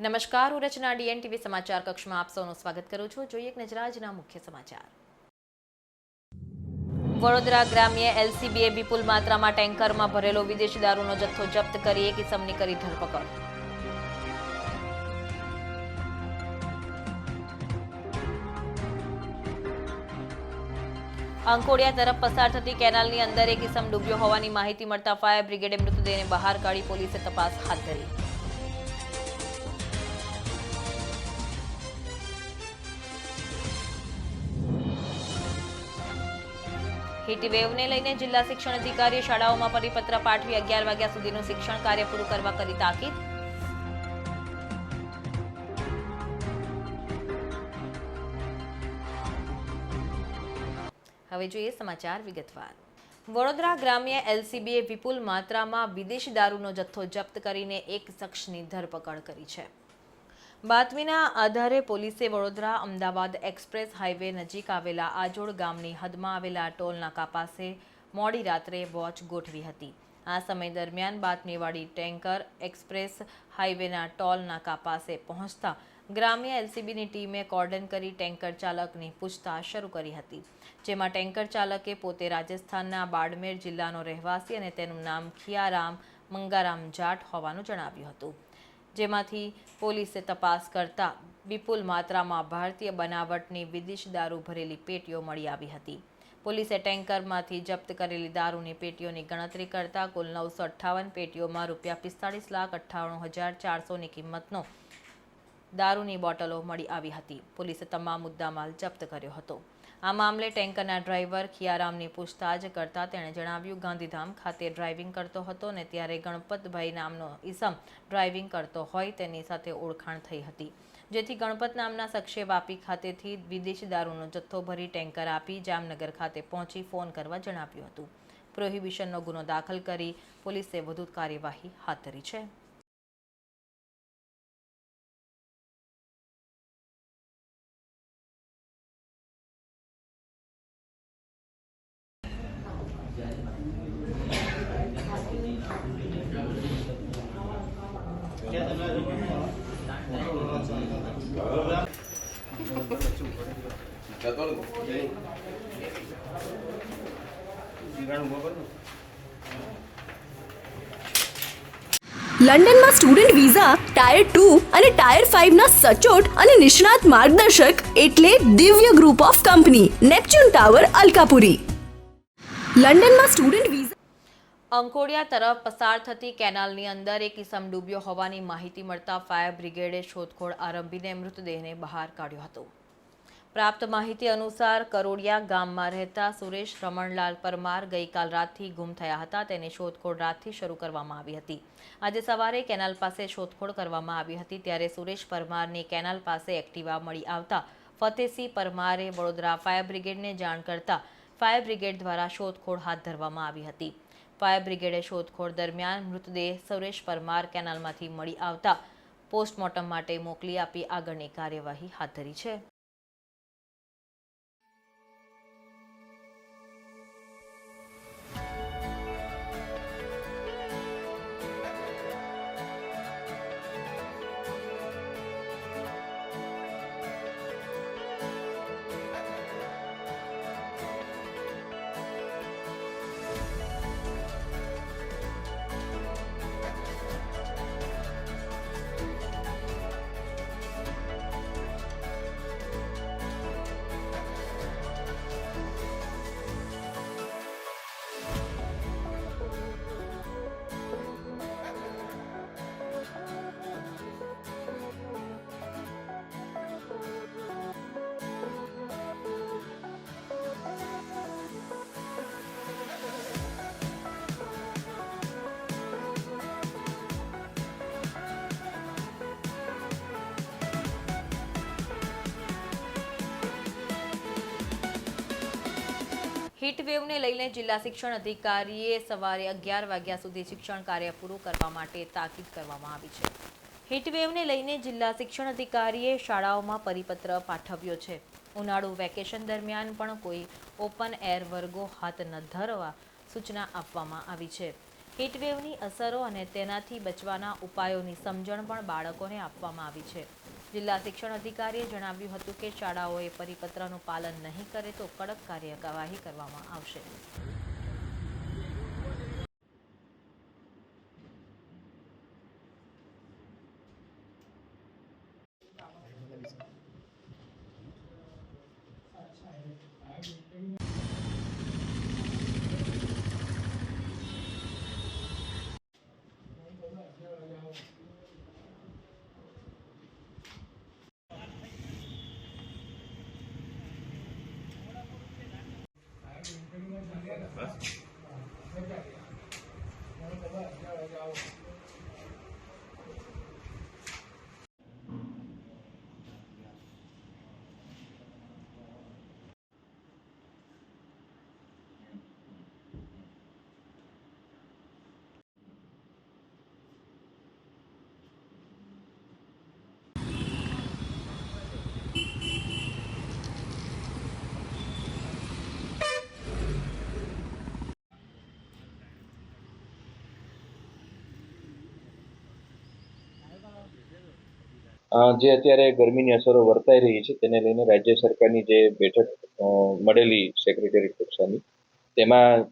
નમસ્કાર, હું રચના ડીએનટીવી સમાચાર કક્ષમાં આપ સૌનું સ્વાગત કરું છું। જોઈએ એક નજર આજના મુખ્ય સમાચાર। વડોદરા ગ્રામ્ય એલસીબીએ વિપુલ માત્રામાં ટેન્કરમાં ભરેલો વિદેશી દારૂનો જથ્થો જપ્ત કરી એક ઇસમની કરી ધરપકડ। અંકોડિયા તરફ પસાર થતી કેનાલની અંદર એક ઇસમ ડૂબ્યો હોવાની માહિતી મળતા ફાયર બ્રિગેડે મૃતદેહને બહાર કાઢી પોલીસે તપાસ હાથ ધરી। હીટવેવને લઈને જિલ્લા શિક્ષણ અધિકારીએ શાળાઓમાં પરિપત્ર પાઠવી 11 વાગ્યા સુધીનું શિક્ષણ કાર્ય પૂરું કરવા કરી તાકીદ। હવે જોઈએ સમાચાર વિગતવાર। વડોદરા ગ્રામ્ય એલસીબીએ વિપુલ માત્રામાં વિદેશી દારૂનો જથ્થો જપ્ત કરીને એક શખ્સની ધરપકડ કરી છે। બાતમીના આધારે પોલીસે વડોદરા અમદાવાદ એક્સપ્રેસ હાઈવે નજીક આવેલા આજોડ ગામની હદમાં આવેલા ટોલ નાકા પાસે મોડી રાત્રે વોચ ગોઠવી હતી। આ સમય દરમિયાન બાતમીવાળી ટેન્કર એક્સપ્રેસ હાઈવેના ટોલ નાકા પાસે પહોંચતા ગ્રામ્ય એલસીબીની ટીમે કોર્ડન કરી ટેન્કર ચાલકની પૂછતાછ શરૂ કરી હતી, જેમાં ટેન્કર ચાલકે પોતે રાજસ્થાનના બાડમેર જિલ્લાનો રહેવાસી અને તેનું નામ ખિયારામ મંગારામ જાટ હોવાનું જણાવ્યું હતું। જેમાંથી પોલીસે તપાસ કરતા વિપુલ માત્રામાં ભારતીય બનાવટની વિદેશી દારૂ ભરેલી પેટીઓ મળી આવી હતી। પોલીસે ટેન્કરમાંથી જપ્ત કરેલી દારૂની પેટીઓની ગણતરી કરતા કુલ 958 પેટીઓમાં ₹45,98,400ની કિંમતનો દારૂની બોટલો મળી આવી હતી। પોલીસે તમામ મુદ્દામાલ જપ્ત કર્યો હતો। આ મામલે ટેન્કરના ડ્રાઈવર ખિયારામની પૂછતાછ કરતા તેણે જણાવ્યું, ગાંધીધામ ખાતે ડ્રાઇવિંગ કરતો હતો અને ત્યારે ગણપતભાઈ નામનો ઈસમ ડ્રાઇવિંગ કરતો હોય તેની સાથે ઓળખાણ થઈ હતી, જેથી ગણપત નામના શખ્સે વાપી ખાતેથી વિદેશી દારૂનો જથ્થો ભરી ટેન્કર આપી જામનગર ખાતે પહોંચી ફોન કરવા જણાવ્યું હતું। પ્રોહિબિશનનો ગુનો દાખલ કરી પોલીસે વધુ કાર્યવાહી હાથ ધરી છે। લંડનમાં સ્ટુડન્ટ વિઝા ટાયર 2 અને ટાયર 5 ના સચોટ અને નિષ્ણાત માર્ગદર્શક એટલે Divya group of company, Neptune tower, Alkapuri. લંડનમાં સ્ટુડન્ટ વિઝા અંકોડિયા તરફ પસાર થતી કેનાલની અંદર એક ઇસમ ડૂબ્યો હોવાની માહિતી મળતા ફાયર બ્રિગેડે શોધખોળ આરંભીને મૃતદેહને બહાર કાઢ્યો હતો। પ્રાપ્ત માહિતી અનુસાર કરોડિયા ગામમાં રહેતા સુરેશ રમણલાલ પરમાર ગઈકાલ રાતથી ગુમ થયા હતા। તેની શોધખોળ રાતથી શરૂ કરવામાં આવી હતી। આજે સવારે કેનાલ પાસે શોધખોળ કરવામાં આવી હતી, ત્યારે સુરેશ પરમારની કેનાલ પાસે એક્ટિવા મળી આવતા ફતેસિંહ પરમારે વડોદરા ફાયર બ્રિગેડને જાણ કરતા ફાયર બ્રિગેડ દ્વારા શોધખોળ હાથ ધરવામાં આવી હતી। ફાયર બ્રિગેડે શોધખોળ દરમિયાન મૃતદેહ સુરેશ પરમાર કેનાલમાંથી મળી આવતા પોસ્ટમોર્ટમ માટે મોકલી આપી આગળની કાર્યવાહી હાથ ધરી છે। હીટવેવને લઈને જિલ્લા શિક્ષણ અધિકારીએ સવારે 11 વાગ્યા સુધી શિક્ષણ કાર્ય પૂરું કરવા માટે તાકીદ કરવામાં આવી છે। હીટવેવને લઈને જિલ્લા શિક્ષણ અધિકારીએ શાળાઓમાં પરિપત્ર પાઠવ્યો છે। ઉનાળુ વેકેશન દરમિયાન પણ કોઈ ઓપન એર વર્ગો હાથ ન ધરવા સૂચના આપવામાં આવી છે। હીટવેવની અસરો અને તેનાથી બચવાના ઉપાયોની સમજણ પણ બાળકોને આપવામાં આવી છે. જિલ્લા શિક્ષણ અધિકારીએ જણાવ્યું હતું કે શાળાઓએ પરિપત્રનું પાલન નહીં કરે તો કડક કાર્યવાહી કરવામાં આવશે. જે અત્યારે ગરમીની અસરો વર્તાઈ રહી છે તેને લઈને રાજ્ય સરકારની જે બેઠક મળેલી સેક્રેટરી કક્ષાની તેમાં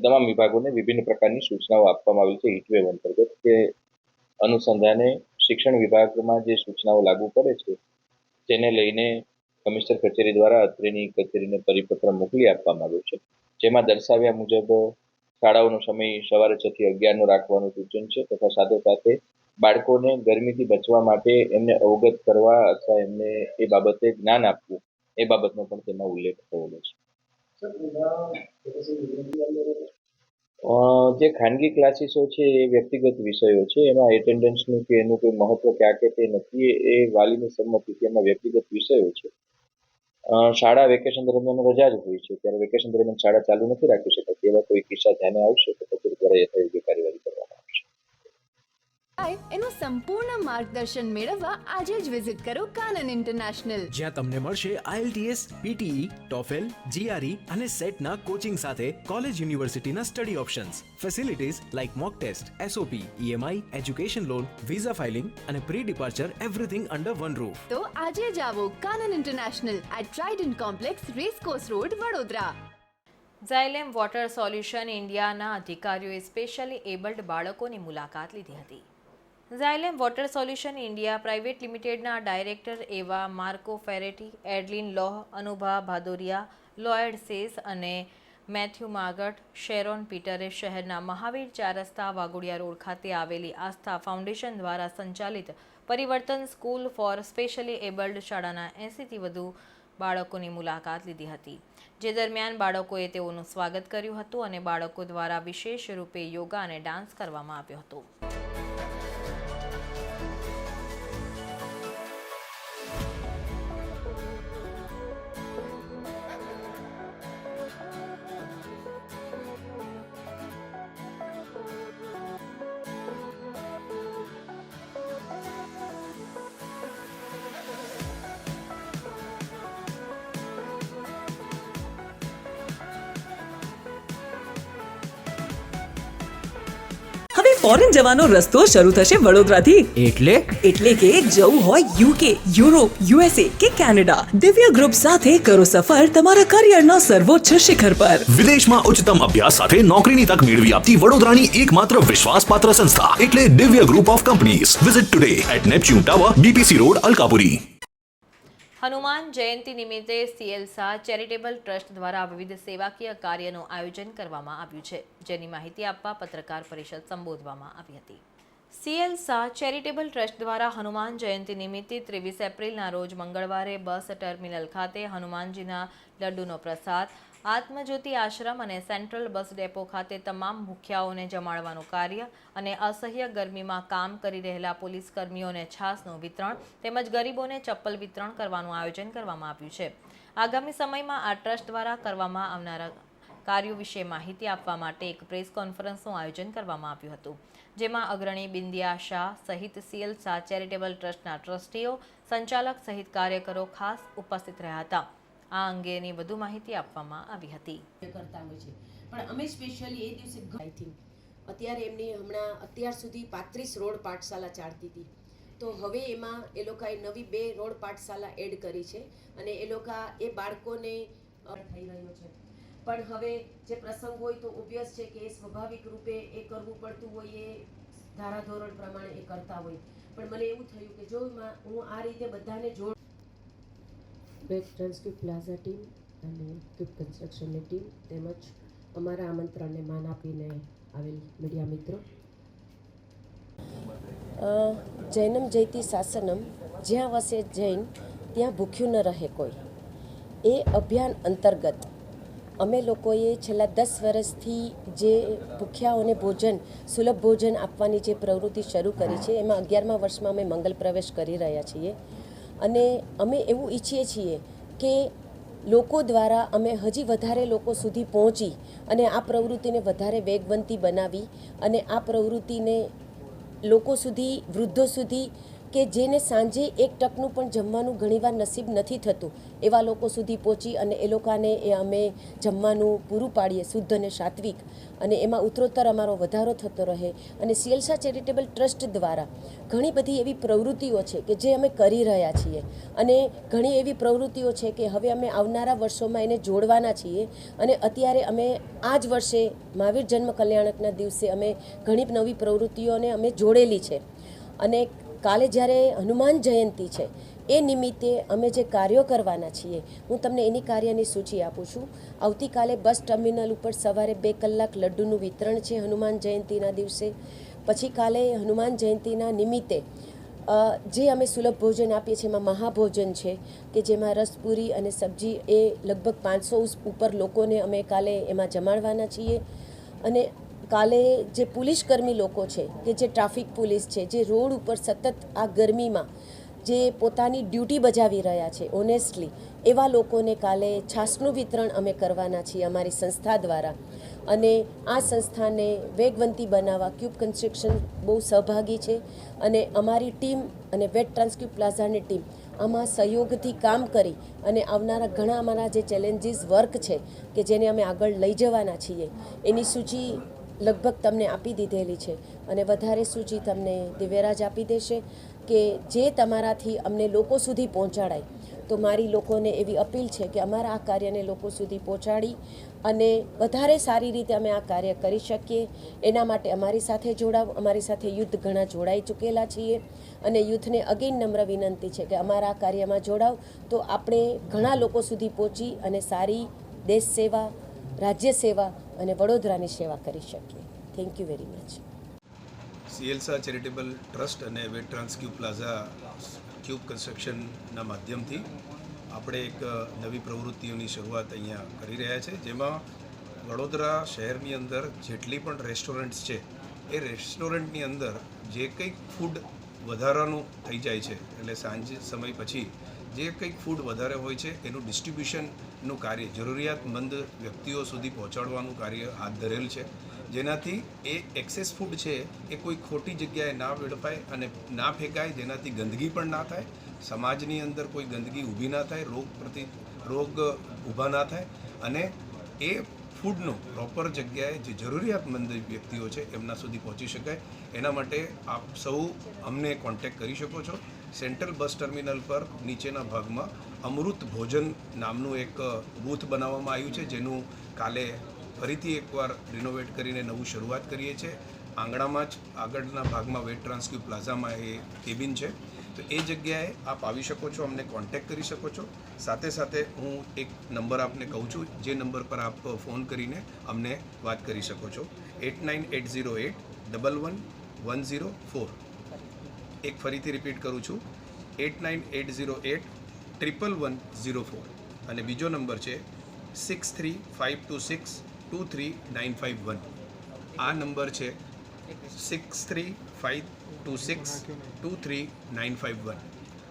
તમામ વિભાગોને વિભિન્ન પ્રકારની સૂચનાઓ આપવામાં આવી છે હીટવેવ અંતર્ગત કે અનુસંધાને શિક્ષણ વિભાગમાં જે સૂચનાઓ લાગુ પડે છે તેને લઈને કમિશનર કચેરી દ્વારા અત્રેની કચેરીને પરિપત્ર મોકલી આપવામાં આવ્યો છે, જેમાં દર્શાવ્યા મુજબ શાળાઓનો સમય સવારે 6 થી 11નો રાખવાનું સૂચન છે તથા સાથે સાથે બાળકોને ગરમીથી બચવા માટે એમને અવગત કરવા અથવા એમને એ બાબતે જ્ઞાન આપવું એ બાબતનો પણ તેમાં ઉલ્લેખ થયેલો છે. જે ખાનગી ક્લાસીસો છે એ વ્યક્તિગત વિષયો છે, એમાં એટેન્ડન્સનું કે એનું કોઈ મહત્વ ક્યાં કે તે નથી, એ વાલીની સંમતિથી એમાં વ્યક્તિગત વિષયો છે. શાળા વેકેશન દરમિયાન રજા જ હોય છે, ત્યારે વેકેશન દરમિયાન શાળા ચાલુ નથી રાખી શકાતી. એવા કોઈ કિસ્સા ધ્યાને આવશે તો કચેરી દ્વારા યથાયોગ્ય કાર્યવાહી કરવામાં આવશે. એનું સંપૂર્ણ માર્ગદર્શન મેળવવા આજે જ વિઝિટ કરો કાનન ઇન્ટરનેશનલ, જ્યાં તમને મળશે IELTS, PTE, TOEFL, GRE અને સેટના કોચિંગ સાથે કોલેજ યુનિવર્સિટીના study options, facilities like mock test, SOP, EMI, education loan, visa filing અને pre departure everything under one roof. તો આજે જ આવો Kanan international at Trident complex, racecourse road, Vadodara. Xylem water solution ઇન્ડિયાના અધિકારીઓએ સ્પેશિયલી એબલ્ડ બાળકોની મુલાકાત લીધી હતી. Xylem water solution India private લિમિટેડના ડાયરેક્ટર એવા Marco Ferretti, Adeline Loh, Anubha Bhadoria, Lloyd Sess અને મેથ્યુ માગટ, શેરોન પીટરે શહેરના મહાવીર 4 રસ્તા વાઘોડિયા રોડ ખાતે આવેલી આસ્થા ફાઉન્ડેશન દ્વારા સંચાલિત પરિવર્તન સ્કૂલ ફોર સ્પેશિયલી એબલ્ડ શાળાના 80થી વધુ બાળકોની મુલાકાત લીધી હતી, જે દરમિયાન બાળકોએ તેઓનું સ્વાગત કર્યું હતું અને બાળકો દ્વારા વિશેષ રૂપે યોગા અને ડાન્સ કરવામાં આવ્યો હતો. હવે ફોરેન જવાનો રસ્તો શરૂ થશે વડોદરાથી. એટલે કે જવું હોય UK, યુરોપ, USA કે કેનેડા, દિવ્ય ગ્રુપ સાથે કરો સફર તમારા કરિયરના સર્વોચ્ચ શિખર પર. વિદેશમાં ઉચ્ચતમ અભ્યાસ સાથે નોકરીની તક મેળવી આપતી વડોદરાની એકમાત્ર વિશ્વાસપાત્ર સંસ્થા એટલે Divya group of companies. Visit today at Neptune tower, BPC road, Alkapuri. Hanuman Jayanti નિમિત્તે CL શાહ ચેરિટેબલ ટ્રસ્ટ દ્વારા વિવિધ સેવાકીય કાર્યનું આયોજન કરવામાં આવ્યું છે, જેની માહિતી આપવા પત્રકાર પરિષદ સંબોધવામાં આવી હતી. CL શાહ ચેરિટેબલ ટ્રસ્ટ દ્વારા હનુમાન જયંતિ નિમિત્તે 23 એપ્રિલના રોજ મંગળવારે બસ ટર્મિનલ ખાતે હનુમાનજીના લડ્ડુનો પ્રસાદ, આત્મજ્યોતિ આશ્રમ અને સેન્ટ્રલ બસ ડેપો ખાતે તમામ ભૂખ્યાઓને જમાડવાનું કાર્ય અને અસહ્ય ગરમીમાં કામ કરી રહેલા પોલીસ કર્મીઓને છાસનું વિતરણ તેમજ ગરીબોને ચપ્પલ વિતરણ કરવાનું આયોજન કરવામાં આવ્યું છે. આગામી સમયમાં આ ટ્રસ્ટ દ્વારા કરવામાં આવનારા કાર્યો વિશે માહિતી આપવા માટે એક પ્રેસ કોન્ફરન્સનું આયોજન કરવામાં આવ્યું હતું, જેમાં અગ્રણી બિંદિયા શાહ સહિત CL શાહ ચેરિટેબલ ટ્રસ્ટના ટ્રસ્ટીઓ, સંચાલક સહિત કાર્યકરો ખાસ ઉપસ્થિત રહ્યા હતા. આ અંગેની વધુ માહિતી આપવામાં આવી હતી. કરતા હોય છે, પણ અમે સ્પેશિયલી એ દિવસે આઈ થિંક અત્યારે એમની હમણાં અત્યાર સુધી 35 રોડ પાઠશાલા ચાલતી હતી, તો હવે એમાં એ લોકોએ નવી 2 રોડ પાઠશાલા એડ કરી છે અને એ લોકો એ બાળકોને થઈ રહ્યો છે. પણ હવે જે પ્રસંગ હોય તો ઓબ્વિયસ છે કે એ સ્વાભાવિક રૂપે એ કરવું પડતું હોય, એ ધારાધોરણ પ્રમાણે એ કરતા હોય. પણ મને એવું થયું કે જો હું આ રીતે બધાને જોડ બેક ટ્રાન્સક્યુબ પ્લાઝા ટીમ અને ક્યુબ કન્સ્ટ્રક્શનની ટીમ તેમજ અમારા આમંત્રણને માન આપીને આવેલ મીડિયા મિત્રો, જૈનમ જયતિ શાસનમ, જ્યાં વસે જૈન ત્યાં ભૂખ્યું ન રહે કોઈ, એ અભિયાન અંતર્ગત અમે લોકોએ છેલ્લા 10 વર્ષથી જે ભૂખ્યાઓને ભોજન, સુલભ ભોજન આપવાની જે પ્રવૃત્તિ શરૂ કરી છે, એમાં 11મા વર્ષમાં અમે મંગલ પ્રવેશ કરી રહ્યા છીએ. અને અમે એવું ઈચ્છીએ છીએ કે લોકો દ્વારા અમે હજી વધારે લોકો સુધી પહોંચી અને આ પ્રવૃત્તિને વધારે વેગવંતી બનાવી અને આ પ્રવૃત્તિને લોકો સુધી, વૃદ્ધો સુધી, કે જેને સાંજે 1 ટકનું પણ જમવાનું ઘણીવાર નસીબ નથી થતું, એવા લોકો સુધી પહોંચી અને એ લોકોને એ અમે જમવાનું પૂરું પાડીએ શુદ્ધ અને સાત્વિક, અને એમાં ઉત્તરોત્તર અમારો વધારો થતો રહે. અને સિયલસા ચેરિટેબલ ટ્રસ્ટ દ્વારા ઘણી બધી એવી પ્રવૃત્તિઓ છે કે જે અમે કરી રહ્યા છીએ અને ઘણી એવી પ્રવૃત્તિઓ છે કે હવે અમે આવનારા વર્ષોમાં એને જોડવાના છીએ. અને અત્યારે અમે આ જ વર્ષે મહાવીર જન્મ કલ્યાણકના દિવસે અમે ઘણી નવી પ્રવૃત્તિઓને અમે જોડેલી છે. અને કાલે જ્યારે હનુમાન જયંતિ છે એ નિમિત્તે અમે જે કાર્યો કરવાના છીએ, હું તમને એની કાર્યની સૂચિ આપું છું. આવતીકાલે બસ ટર્મિનલ ઉપર સવારે 2 કલાક લડ્ડુનું વિતરણ છે હનુમાન જયંતિના દિવસે. પછી કાલે હનુમાન જયંતિના નિમિત્તે જે અમે સુલભ ભોજન આપીએ છીએ એમાં મહાભોજન છે કે જેમાં રસપૂરી અને સબ્જી એ લગભગ 500 ઉપર લોકોને અમે કાલે એમાં જમાડવાના છીએ. અને કાલે જે પોલીસકર્મી લોકો છે કે જે ટ્રાફિક પોલીસ છે, જે રોડ ઉપર સતત આ ગરમીમાં જે પોતાની ડ્યુટી બજાવી રહ્યા છે ઓનેસ્ટલી, એવા લોકોને કાલે છાશનું વિતરણ અમે કરવાના છીએ અમારી સંસ્થા દ્વારા. અને આ સંસ્થાને વેગવંતી બનાવવા ક્યુબ કન્સ્ટ્રક્શન બહુ સહભાગી છે અને અમારી ટીમ અને વેટ ટ્રાન્સક્યુબ પ્લાઝાની ટીમ આમાં સહયોગથી કામ કરી અને આવનારા ઘણા અમારા જે ચેલેન્જીસ વર્ક છે કે જેને અમે આગળ લઈ જવાના છીએ, એની સૂચિ લગભગ તમને આપી દીધેલી છે. અને વધારે સૂચિ તમને દિવ્યરાજ આપી દેશે કે જે તમારાથી અમને લોકો સુધી પહોંચાડાય. તો મારી લોકોને એવી અપીલ છે કે અમારા આ કાર્યને લોકો સુધી પહોંચાડી અને વધારે સારી રીતે અમે આ કાર્ય કરી શકીએ, એના માટે અમારી સાથે જોડાવ. અમારી સાથે યુદ્ધ ઘણા જોડાઈ ચૂકેલા છીએ અને યુથને અગેન નમ્ર વિનંતી છે કે અમારા આ કાર્યમાં જોડાવ, તો આપણે ઘણા લોકો સુધી પહોંચી અને સારી દેશ સેવા, રાજ્ય સેવા અને વડોદરાની સેવા કરી શકીએ. Thank you very much. સિયલસા ચેરિટેબલ ટ્રસ્ટ અને વેટ ટ્રાન્સક્યુબ પ્લાઝા ક્યુબ કન્સ્ટ્રક્શનના માધ્યમથી આપણે એક નવી પ્રવૃત્તિઓની શરૂઆત અહીંયા કરી રહ્યા છે, જેમાં વડોદરા શહેરની અંદર જેટલી પણ રેસ્ટોરન્ટ્સ છે એ રેસ્ટોરન્ટની અંદર જે કંઈક ફૂડ વધારાનું થઈ જાય છે, એટલે સાંજ સમય પછી જે કંઈક ફૂડ વધારે હોય છે એનું ડિસ્ટ્રીબ્યુશનનું કાર્ય જરૂરિયાતમંદ વ્યક્તિઓ સુધી પહોંચાડવાનું કાર્ય હાથ ધરેલ છે. જેનાથી એ એક્સેસ ફૂડ છે એ કોઈ ખોટી જગ્યાએ ના વેડફાય અને ના ફેંકાય, જેનાથી ગંદકી પણ ના થાય, સમાજની અંદર કોઈ ગંદકી ઊભી ના થાય, રોગ ઊભા ના થાય અને એ ફૂડનું પ્રોપર જગ્યાએ જે જરૂરિયાતમંદ વ્યક્તિઓ છે એમના સુધી પહોંચી શકાય. એના માટે આપ સૌ અમને કોન્ટેક્ટ કરી શકો છો. સેન્ટ્રલ બસ ટર્મિનલ પર નીચેના ભાગમાં અમૃત ભોજન નામનું એક બૂથ બનાવવામાં આવ્યું છે, જેનું કાલે ફરીથી એકવાર રિનોવેટ કરીને નવું શરૂઆત કરીએ છીએ. આંગણામાં જ આગળના ભાગમાં વેટ ટ્રાન્સક્યુબ પ્લાઝામાં એ કેબિન છે, તો એ જગ્યાએ આપ આવી શકો છો, અમને કોન્ટેક્ટ કરી શકો છો. સાથે સાથે હું એક નંબર આપને કહું છું, જે નંબર પર આપ ફોન કરીને અમને વાત કરી શકો છો, 8980811104. એક ફરીથી રિપીટ કરું છું, 8980811104. અને બીજો નંબર છે 6352623951. આ નંબર છે 6352623951.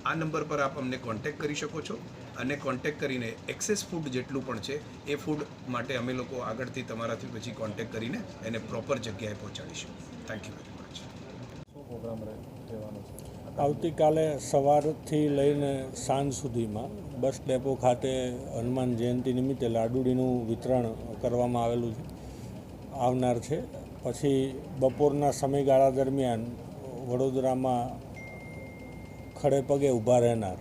આ નંબર પર આપ અમને કોન્ટેક્ટ કરી શકો છો અને કોન્ટેક્ટ કરીને એક્સેસ ફૂડ જેટલું પણ છે એ ફૂડ માટે અમે લોકો આગળથી તમારાથી પછી કોન્ટેક્ટ કરીને એને પ્રોપર જગ્યાએ પહોંચાડીશું. Thank you very much. આવતીકાલે સવારથી લઈને સાંજ સુધીમાં બસ ડેપો ખાતે હનુમાન જયંતિ નિમિત્તે લાડુડીનું વિતરણ કરવામાં આવેલું છે આવનાર છે. પછી બપોરના સમયગાળા દરમિયાન વડોદરામાં ખડે પગે ઊભા રહેનાર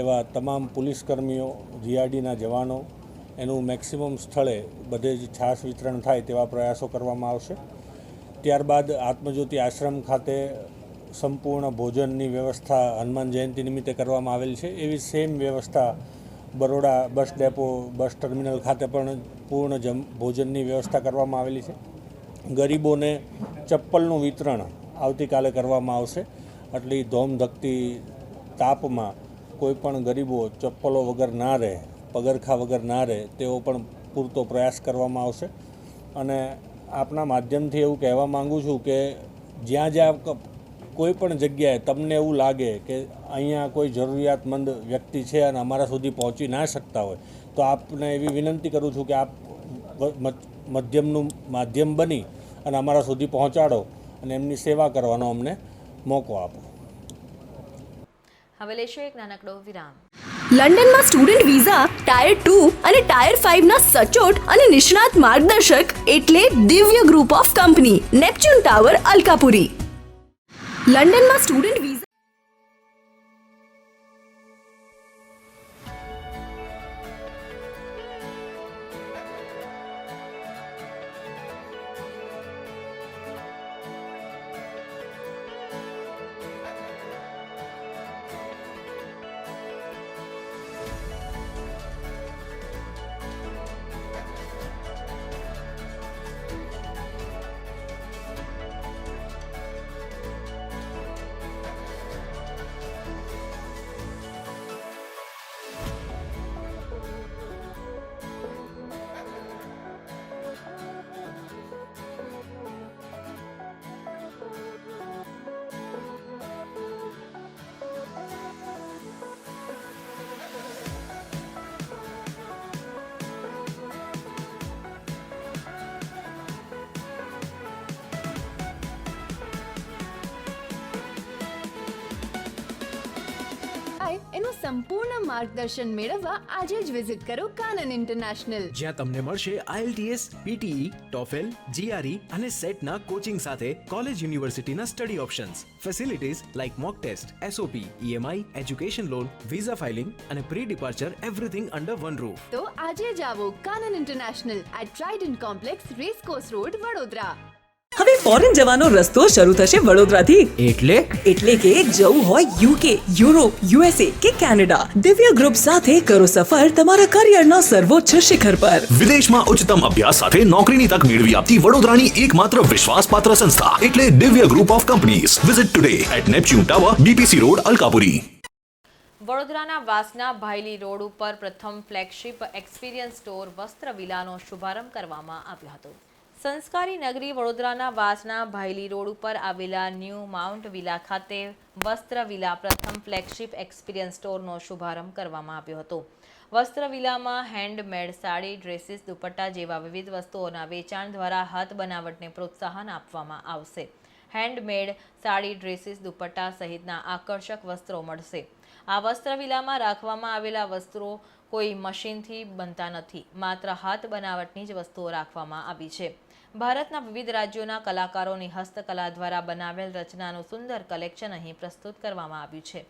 એવા તમામ પોલીસકર્મીઓ, જીઆરડીના જવાનો, એનું મેક્સિમમ સ્થળે બધે જ છાશ વિતરણ થાય તેવા પ્રયાસો કરવામાં આવશે. ત્યારબાદ આત્મજ્યોતિ આશ્રમ ખાતે સંપૂર્ણ ભોજનની વ્યવસ્થા હનુમાન જયંતિ નિમિત્તે કરવામાં આવેલ છે. એવી સેમ વ્યવસ્થા બરોડા બસ ડેપો, બસ ટર્મિનલ ખાતે પણ પૂર્ણ ભોજનની વ્યવસ્થા કરવામાં આવેલી છે. ગરીબોને ચપ્પલનું વિતરણ આવતીકાલે કરવામાં આવશે. આટલી ધોમધકતી તાપમાં કોઈ પણ ગરીબો ચપ્પલો વગર ના રહે, પગરખા વગર ના રહે તેવો પણ પૂરતો પ્રયાસ કરવામાં આવશે. અને આપના માધ્યમથી એવું કહેવા માગું છું કે જ્યાં જ્યાં કોઈ પણ જગ્યાએ તમને એવું લાગે કે અહીંયા કોઈ જરૂરિયાતમંદ વ્યક્તિ છે અને અમારા સુધી પહોંચી ના શકતા હોય તો આપને એવી વિનંતી કરું છું કે આપ મધ્યમનું માધ્યમ બની અને અમારા સુધી પહોંચાડો અને એમની સેવા કરવાનો અમને મોકો આપો. હવે લેશો એક નાનકડો વિરામ. લંડનમાં સ્ટુડન્ટ વિઝા ટાયર 2 અને ટાયર 5 ના સચોટ અને નિષ્ણાત માર્ગદર્શક એટલે Divya group of company, Neptune tower, Alkapuri. લંડનમાં સ્ટુડન્ટ વિઝા એનું સંપૂર્ણ માર્ગદર્શન મેળવવા આજે જ વિઝિટ કરો કાનન ઇન્ટરનેશનલ, જ્યાં તમને મળશે IELTS, PTE, TOEFL, GRE અને સેટના કોચિંગ સાથે કોલેજ યુનિવર્સિટીના study options, facilities like mock test, SOP, EMI, education loan, visa filing અને pre departure everything under one roof. તો આજે જ આવો Kanan international at Trident complex, racecourse road, Vadodara. હવે ફોરેન જવાનો રસ્તો શરૂ થશે વડોદરાથી. એટલે કે જવું હોય UK, યુરોપ, USA કે કેનેડા, દિવ્ય ગ્રુપ સાથે કરો સફર તમારા કરિયરના સર્વોચ્ચ શિખર પર. વિદેશમાં ઉચ્ચતમ અભ્યાસ સાથે નોકરીની તક મેળવી આપતી વડોદરાની એકમાત્ર વિશ્વાસપાત્ર સંસ્થા એટલે Divya group of companies. Visit today at Neptune tower, BPC road, Alkapuri. વડોદરાના વાસના ભાયલી રોડ ઉપર પ્રથમ ફ્લેગશિપ એક્સપિરિયન્સ સ્ટોર વસ્ત્ર વિલાનો શુભારંભ કરવામાં આવ્યો હતો. સંસ્કારી નગરી વડોદરાના વાસના ભાયલી રોડ ઉપર આવેલા ન્યૂ માઉન્ટ વિલા ખાતે વસ્ત્ર વિલા પ્રથમ ફ્લેગશિપ એક્સપિરિયન્સ સ્ટોરનો શુભારંભ કરવામાં આવ્યો હતો. વસ્ત્ર વિલામાં હેન્ડમેડ સાડી, ડ્રેસીસ, દુપટ્ટા જેવા વિવિધ વસ્તુઓના વેચાણ દ્વારા હાથ બનાવટને પ્રોત્સાહન આપવામાં આવશે. હેન્ડમેડ સાડી, ડ્રેસીસ, દુપટ્ટા સહિતના આકર્ષક વસ્ત્રો મળશે. આ વસ્ત્ર વિલામાં રાખવામાં આવેલા વસ્ત્રો કોઈ મશીનથી બનતા નથી, માત્ર હાથ બનાવટની જ વસ્તુઓ રાખવામાં આવી છે. ભારતના વિવિધ રાજ્યોના કલાકારોની હસ્તકલા દ્વારા બનાવેલ રચનાનું સુંદર કલેક્શન અહીં પ્રસ્તુત કરવામાં આવ્યું છે.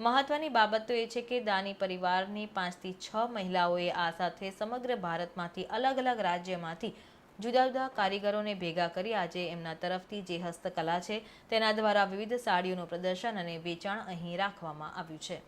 મહત્વની બાબત તો એ છે કે દાની પરિવારની 5 થી 6 મહિલાઓએ આ સાથે સમગ્ર ભારતમાંથી અલગ અલગ રાજ્યમાંથી જુદા જુદા કારીગરોને ભેગા કરી આજે એમના તરફથી જે હસ્તકલા છે તેના દ્વારા વિવિધ સાડીઓનું પ્રદર્શન અને વેચાણ અહીં રાખવામાં આવ્યું છે.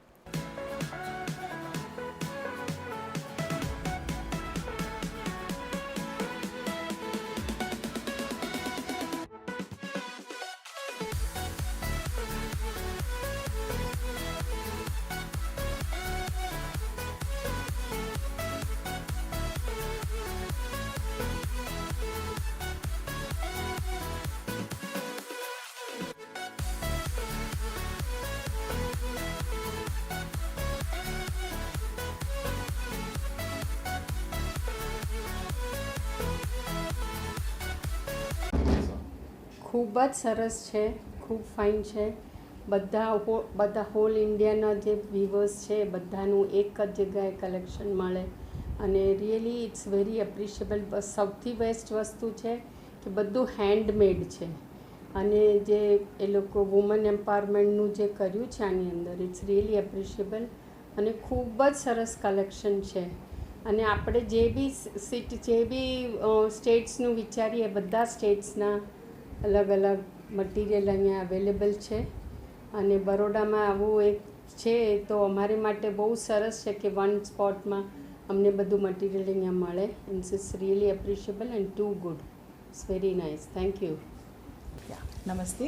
ખૂબ જ સરસ છે, ખૂબ ફાઇન છે. બધા હોલ ઇન્ડિયાના જે વ્યુઅર્સ છે બધાનું એક જ જગ્યાએ કલેક્શન મળે અને રિયલી ઇટ્સ વેરી એપ્રિશિએબલ. બસ સૌથી બેસ્ટ વસ્તુ છે કે બધું હેન્ડમેડ છે અને જે એ લોકો વુમન એમ્પાવરમેન્ટનું જે કર્યું છે આની અંદર ઇટ્સ રિયલી એપ્રિશિએબલ અને ખૂબ જ સરસ કલેક્શન છે. અને આપણે જે બી સ્ટેટ્સનું વિચારીએ બધા સ્ટેટ્સના અલગ અલગ મટીરિયલ અહીંયા અવેલેબલ છે અને બરોડામાં આવું એક છે તો અમારી માટે બહુ સરસ છે કે વન સ્પોટમાં અમને બધું મટીરિયલ અહીંયા મળે. It's really appreciable and too good. It's very nice. Thank you. નમસ્તે.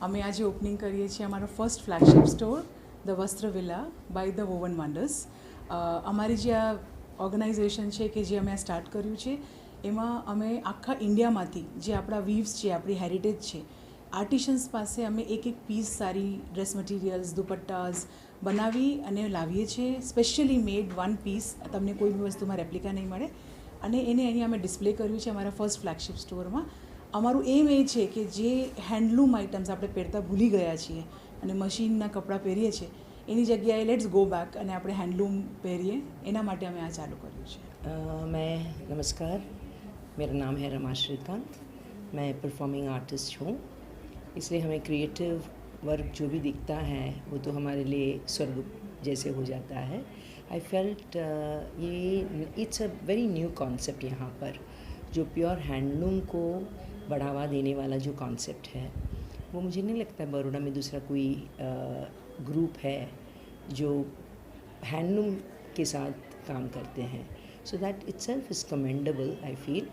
અમે આજે ઓપનિંગ કરીએ છીએ અમારો first flagship store the Vastra Villa by the Woven Wonders. અમારી જે આ ઓર્ગેનાઇઝેશન છે કે જે અમે આ સ્ટાર્ટ કર્યું છે એમાં અમે આખા ઇન્ડિયામાંથી જે આપણા વીવ્સ છે, આપણી હેરિટેજ છે, આર્ટિશન્સ પાસે અમે એક પીસ સારી ડ્રેસ મટીરિયલ્સ, દુપટ્ટાસ બનાવી અને લાવીએ છીએ. સ્પેશિયલી મેડ વન પીસ, તમને કોઈ બી વસ્તુમાં રેપ્લિકા નહીં મળે અને એને અહીંયા અમે ડિસ્પ્લે કર્યું છે અમારા ફર્સ્ટ ફ્લેગશિપ સ્ટોરમાં. અમારું એમ એ છે કે જે હેન્ડલૂમ આઇટમ્સ આપણે પહેરતા ભૂલી ગયા છીએ અને મશીનના કપડાં પહેરીએ છીએ એની જગ્યાએ લેટ્સ ગો બેક અને આપણે હેન્ડલૂમ પહેરીએ, એના માટે અમે આ ચાલુ કર્યું છે. मैं नमस्कार, मेरा नाम है रमा श्रीकांत. मैं परफॉर्मिंग आर्टिस्ट हूँ, इसलिए हमें क्रिएटिव वर्क जो भी दिखता है वो तो हमारे लिए स्वर्ग जैसे हो जाता है. आई फेल्ट ये it's a very new concept यहाँ पर, जो प्योर हैंडलूम को बढ़ावा देने वाला जो कॉन्सेप्ट है वो मुझे नहीं लगता बड़ौदा में दूसरा कोई ग्रुप है जो हैंडलूम के साथ काम करते हैं. So that itself is commendable I feel.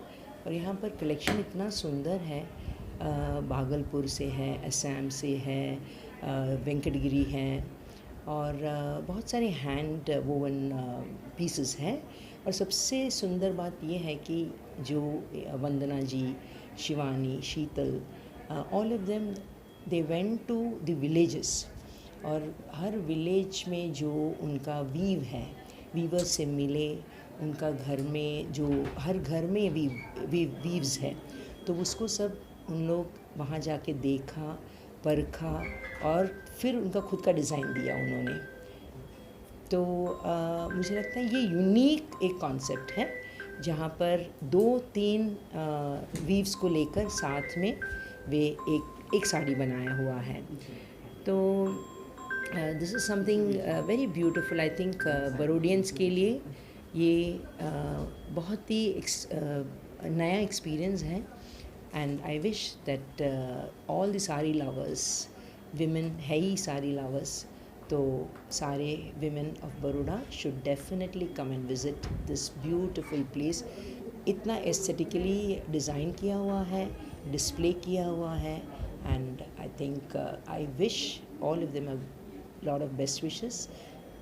और यहाँ पर कलेक्शन इतना सुंदर है, भागलपुर से है, असम से है, वेंकटगिरी हैं और बहुत सारे हैंड वोवन पीसेस हैं. और सबसे सुंदर बात ये है कि जो Vandana ji, Shivani, Sheetal, all of them they went to the villages और हर विलेज में जो उनका वीव है, वीवर्स से मिले, उनका घर में जो हर घर में वीव्स है तो उसको सब उन लोग वहाँ जाके देखा, परखा और फिर उनका खुद का डिज़ाइन दिया उन्होंने. तो मुझे लगता है ये यूनिक एक कॉन्सेप्ट है जहाँ पर 2-3 वीव्स को लेकर साथ में वे एक साड़ी बनाया हुआ है. तो this is something very beautiful. I think Barodians के लिए ये बहुत ही नया एक्सपीरियंस है. And I wish that all the sari lovers, women है ही साड़ी लवर्स, तो सारे women of Baroda should definitely come and visit this beautiful place. इतना एस्थेटिकली डिज़ाइन किया हुआ है, डिस्प्ले किया हुआ है and I think I wish all of them a lot of best wishes.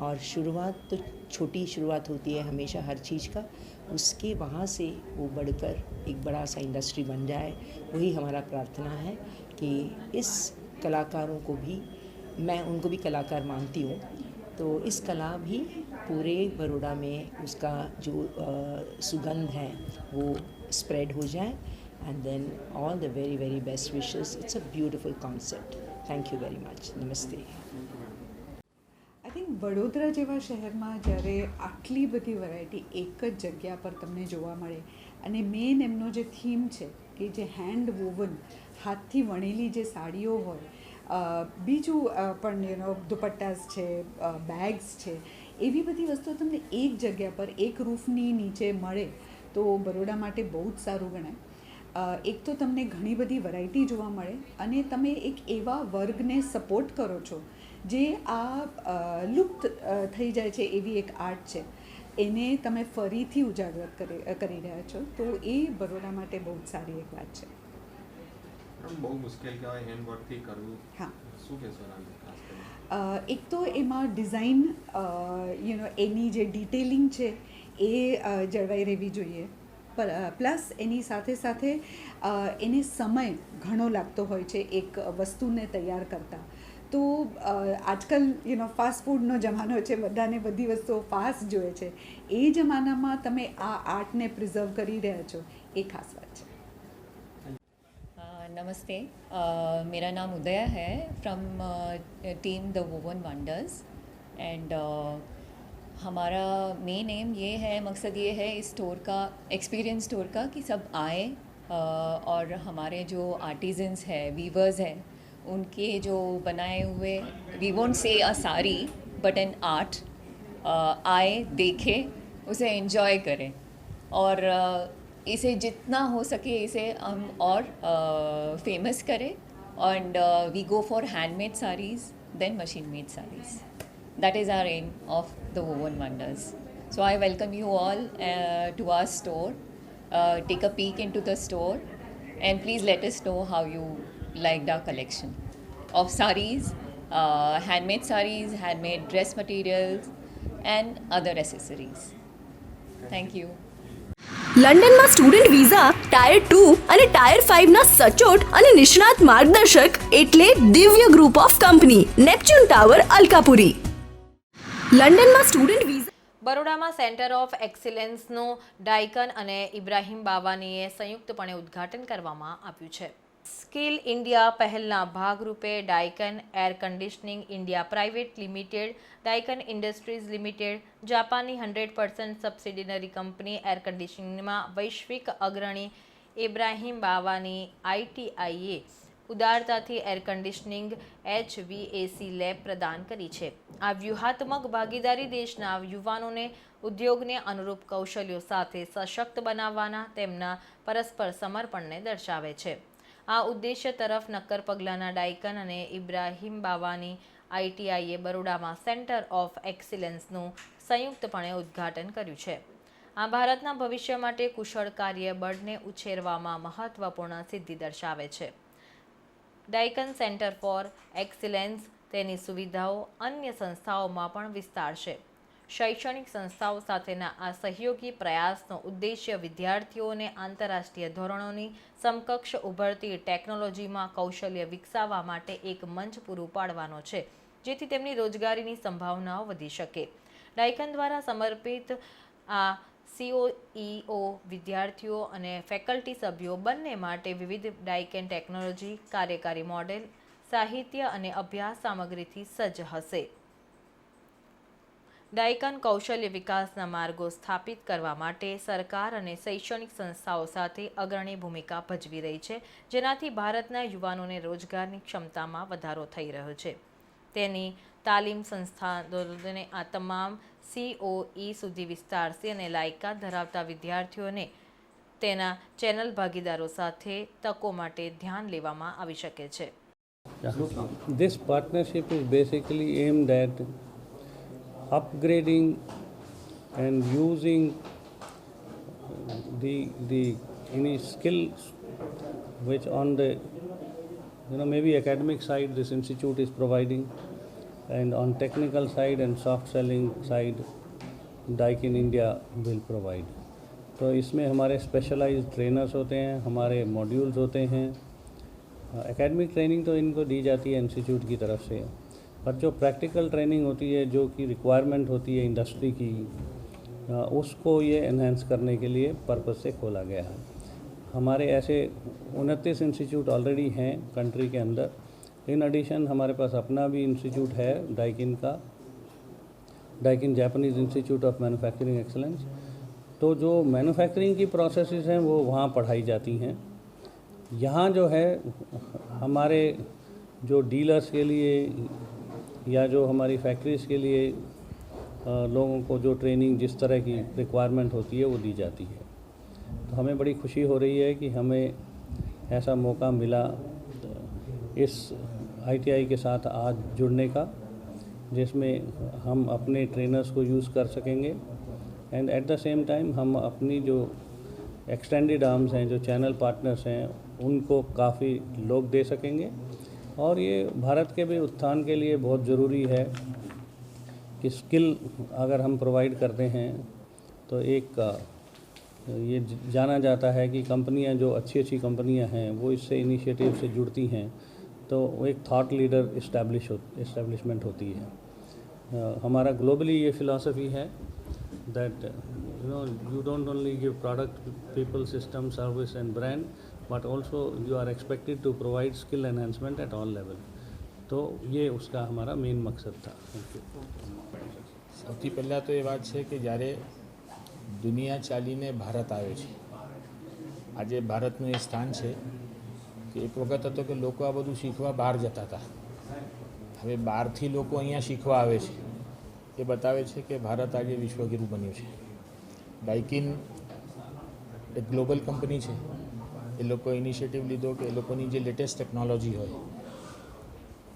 और शुरुआत तो छोटी शुरुआत होती है हमेशा हर चीज़ का, उसके वहाँ से वो बढ़कर एक बड़ा सा इंडस्ट्री बन जाए, वही हमारा प्रार्थना है. कि इस कलाकारों को भी, मैं उनको भी कलाकार मानती हूँ, तो इस कला भी पूरे बड़ौदा में उसका जो सुगंध है वो स्प्रेड हो जाए. And then all the very very best wishes. It's a beautiful concept. Thank you very much. नमस्ते. આઈ થિંક વડોદરા જેવા શહેરમાં જ્યારે આટલી બધી વેરાયટી એક જ જગ્યા પર તમને જોવા મળે અને મેઇન એમનો જે થીમ છે કે જે હેન્ડ વોવન, હાથથી વણેલી જે સાડીઓ હોય, બીજું પણ દુપટ્ટાસ છે, બેગ્સ છે, એવી બધી વસ્તુઓ તમને એક જગ્યા પર એક રૂફની નીચે મળે તો બરોડા માટે બહુ જ સારું ગણાય. એક તો તમને ઘણી બધી વેરાયટી જોવા મળે અને તમે એક એવા વર્ગને સપોર્ટ કરો છો જે આ લુપ્ત થઈ જાય છે એવી એક આર્ટ છે, એને તમે ફરીથી ઉજાગર કરી રહ્યા છો, તો એ બરોડા માટે બહુ જ સારી એક વાત છે. બહુ મુશ્કેલ કહેવાય હેન્ડવર્કથી કરવું. હા, શું કહેશો ખાસ કરીને? એક તો એમાં ડિઝાઇન એની જે ડિટેલિંગ છે એ જળવાઈ રહેવી જોઈએ. પ્લસ એની સાથે સાથે એને સમય ઘણો લાગતો હોય છે એક વસ્તુને તૈયાર કરતાં. તો આજકાલ ફાસ્ટ ફૂડનો જમાનો છે, બધાને બધી વસ્તુઓ ફાસ્ટ જોઈએ છે. એ જમાનામાં તમે આ આર્ટને પ્રિઝર્વ કરી રહ્યા છો, એ ખાસ વાત છે. नमस्ते, मेरा नाम उदया है from team the woven wonders and हमारा मेन एम ये है, मकसद ये है इस स्टोर का, एक्सपीरियंस स्टोर का, कि सब आए, और हमारे जो आर्टिजन्स है, वीवर्स हैं, उनके जो बनाए हुए, we won't say a sari but an art, आए, देखे, उसे एंजॉय करें और इसे जितना हो सके इसे हम और फेमस करें. And we go for handmade saris than machine made saris. That is our aim of the Woven Wonders. So I welcome you all to our store. Take a peek into the store and please let us know how you liked our collection of sarees, handmade dress materials and other accessories. Thank you. લંડનમાં student visa tyre 2 અને tyre 5 ના સચોટ અને નિષ્ણાત માર્ગદર્શક એટલે Divya group of company Neptune tower Alkapuri. લંડનમાં student visa. બરોડામાં centre of એક્સિલન્સનું ડાયકન અને ઇબ્રાહિમ બાવાનીએ સંયુક્તપણે ઉદ્ઘાટન કરવામાં આવ્યું છે. સ્કિલ ઇન્ડિયા પહેલના ભાગરૂપે Daikin air conditioning India private limited, Daikin industries limited, જાપાની 100% સબસિડિનરી કંપની એર કન્ડિશનિંગમાં વૈશ્વિક અગ્રણી ઇબ્રાહિમ બાવાની ITIએ ઉદારતાથી એર કન્ડિશનિંગ HVAC લેબ પ્રદાન કરી છે. આ વ્યૂહાત્મક ભાગીદારી દેશના યુવાનોને ઉદ્યોગને અનુરૂપ કૌશલ્યો સાથે સશક્ત બનાવવાના તેમના પરસ્પર સમર્પણને દર્શાવે છે. આ ઉદ્દેશ્ય તરફ નક્કર પગલાંના ડાયકન અને ઇબ્રાહિમ બાવાની ITIએ બરોડામાં સેન્ટર ઓફ એક્સિલન્સનું સંયુક્તપણે ઉદ્ઘાટન કર્યું છે. આ ભારતના ભવિષ્ય માટે કુશળ કાર્યબળને ઉછેરવામાં મહત્વપૂર્ણ સિદ્ધિ દર્શાવે છે. ડાયકન સેન્ટર ફોર એક્સિલન્સ તેની સુવિધાઓ અન્ય સંસ્થાઓમાં પણ વિસ્તારશે. શૈક્ષણિક સંસ્થાઓ સાથેના આ સહયોગી પ્રયાસનો ઉદ્દેશ્ય વિદ્યાર્થીઓને આંતરરાષ્ટ્રીય ધોરણોની સમકક્ષ ઉભરતી ટેકનોલોજીમાં કૌશલ્ય વિકસાવવા માટે એક મંચ પૂરું પાડવાનો છે, જેથી તેમની રોજગારીની સંભાવનાઓ વધી શકે. ડાયકન દ્વારા સમર્પિત આ CEO વિદ્યાર્થીઓ અને ફેકલ્ટી સભ્યો બંને માટે વિવિધ ડાયકન ટેકનોલોજી, કાર્યકારી મોડેલ, સાહિત્ય અને અભ્યાસ સામગ્રીથી સજ્જ હશે. ડાયકન કૌશલ્ય વિકાસના માર્ગો સ્થાપિત કરવા માટે સરકાર અને શૈક્ષણિક સંસ્થાઓ સાથે અગ્રણી ભૂમિકા ભજવી રહી છે, જેનાથી ભારતના યુવાનોને રોજગારની ક્ષમતામાં વધારો થઈ રહ્યો છે. તેની તાલીમ સંસ્થાનોને આ તમામ COE સુધી વિસ્તારશે અને લાયકાત ધરાવતા વિદ્યાર્થીઓને તેના ચેનલ ભાગીદારો સાથે તકો માટે ધ્યાન લેવામાં આવી શકે છે. This partnership is basically aimed at upgrading and using the any skills which on the maybe academic side this institute is providing, and on technical side and soft selling side Daikin India will provide. तो इसमें हमारे specialised trainers होते हैं, हमारे modules होते हैं. Academic training तो इनको दी जाती है इंस्टीट्यूट की तरफ से, पर जो प्रैक्टिकल ट्रेनिंग होती है, जो कि रिक्वायरमेंट होती है इंडस्ट्री की, उसको ये एनहेंस करने के लिए पर्पस से खोला गया है. हमारे ऐसे 29 इंस्टीट्यूट ऑलरेडी हैं कंट्री के अंदर. इन एडिशन हमारे पास अपना भी इंस्टीट्यूट है डाइकिन का, Daikin Japanese institute of manufacturing excellence. तो जो मैन्युफैक्चरिंग की प्रोसेसेस हैं वो वहाँ पढ़ाई जाती हैं. यहाँ जो है हमारे जो डीलर्स के लिए या जो हमारी फैक्ट्रीज़ के लिए लोगों को जो ट्रेनिंग जिस तरह की रिक्वायरमेंट होती है वो दी जाती है. तो हमें बड़ी खुशी हो रही है कि हमें ऐसा मौका मिला इस ITI के साथ आज जुड़ने का, जिसमें हम अपने ट्रेनर्स को यूज़ कर सकेंगे and at the same time हम अपनी जो एक्सटेंडेड आर्म्स हैं, जो चैनल पार्टनर्स हैं, उनको काफ़ी लोग दे सकेंगे. और ये भारत के भी उत्थान के लिए बहुत ज़रूरी है कि स्किल अगर हम प्रोवाइड करते हैं तो एक ये जाना जाता है कि कंपनियां जो अच्छी अच्छी कंपनियां हैं वो इससे इनिशिएटिव से जुड़ती हैं तो एक थॉट लीडर इस्टेब्लिशमेंट होती है. हमारा ग्लोबली ये फिलॉसफी है that you don't only give product, people, system, service and brand, but also you are expected to provide skill enhancement at all level. तो ये उसका हमारा मेन मकसद था. સૌથી પહેલાં તો એ વાત છે કે જ્યારે દુનિયા ચાલીને ભારત આવે છે આજે ભારતનું એ સ્થાન છે કે એક વખત હતો કે લોકો આ બધું શીખવા બહાર જતા હતા. હવે બહારથી લોકો અહીંયા શીખવા આવે છે. એ બતાવે છે કે ભારત આજે વિશ્વગુરુ બન્યું છે. ડાઇકિન એક ગ્લોબલ કંપની છે. એ લોકો ઇનિશિયેટિવ લીધો કે એ લોકોની જે લેટેસ્ટ ટેકનોલોજી હોય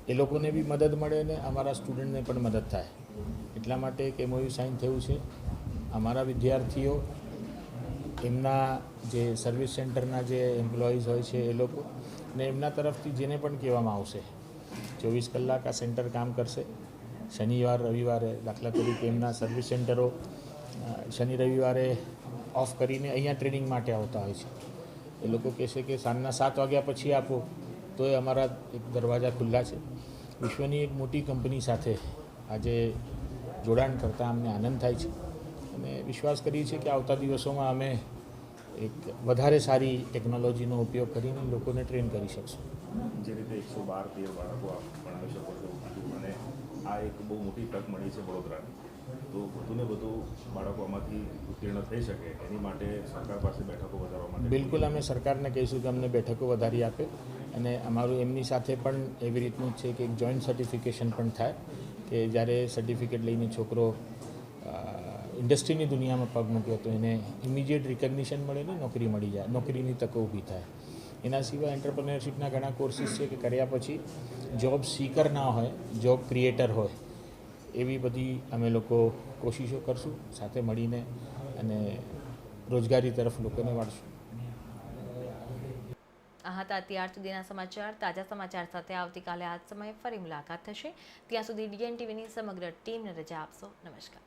એ લોકોને બી મદદ મળે ને અમારા સ્ટુડન્ટને પણ મદદ થાય. એટલા માટે એક MOU સાઇન થયું છે. અમારા વિદ્યાર્થીઓ એમના જે સર્વિસ સેન્ટરના જે એમ્પ્લોઈઝ હોય છે એ લોકો ને એમના તરફથી જેને પણ કહેવામાં આવશે 24 કલાક આ સેન્ટર કામ કરશે. શનિવાર રવિવારે દાખલા તરીકે એમના સર્વિસ સેન્ટરો શનિ રવિવારે ઓફ કરીને અહીંયા ટ્રેનિંગ માટે આવતા હોય છે. એ લોકો કહેશે કે સાંજના 7 વાગ્યા પછી આપો તો એ અમારા એક દરવાજા ખુલ્લા છે. વિશ્વની એક મોટી કંપની સાથે આજે જોડાણ કરતાં અમને આનંદ થાય છે અને વિશ્વાસ કરીએ છીએ કે આવતા દિવસોમાં અમે એક વધારે સારી ટેકનોલોજીનો ઉપયોગ કરીને લોકોને ટ્રેન કરી શકશું. જે રીતે 112 બાળકો આપ ભણાવી શકો છો અને આ એક બહુ મોટી તક મળી છે વડોદરાની, તો વધુને વધુ બાળકો આમાંથી ઉત્તીર્ણ થઈ શકે એની માટે સરકાર પાસે બેઠકો વધારવા માટે બિલકુલ અમે સરકારને કહીશું કે અમને બેઠકો વધારી આપે અને અમારું એમની સાથે પણ એવી રીતનું જ છે કે એક જોઈન્ટ સર્ટિફિકેશન પણ થાય કે જ્યારે સર્ટિફિકેટ લઈને છોકરો ઇન્ડસ્ટ્રીની દુનિયામાં પગ મૂક્યો તો એને ઇમિડિયેટ રિકગ્નિશન મળે ને નોકરી મળી જાય, નોકરીની તકો ઊભી થાય. એના સિવાય એન્ટરપ્રેન્યોરશિપના ઘણા કોર્સિસ છે કે કર્યા પછી જોબ સીકર ના હોય, જોબ ક્રિએટર હોય, એવી બધી અમે લોકો કોશિશો કરશું સાથે મળીને અને રોજગારી તરફ લોકોને વાળશું. આ હતા અત્યાર સુધીના સમાચાર. તાજા સમાચાર સાથે આવતીકાલે આ જ સમયે ફરી મુલાકાત થશે. ત્યાં સુધી DN TVની સમગ્ર ટીમને રજા આપશો. નમસ્કાર.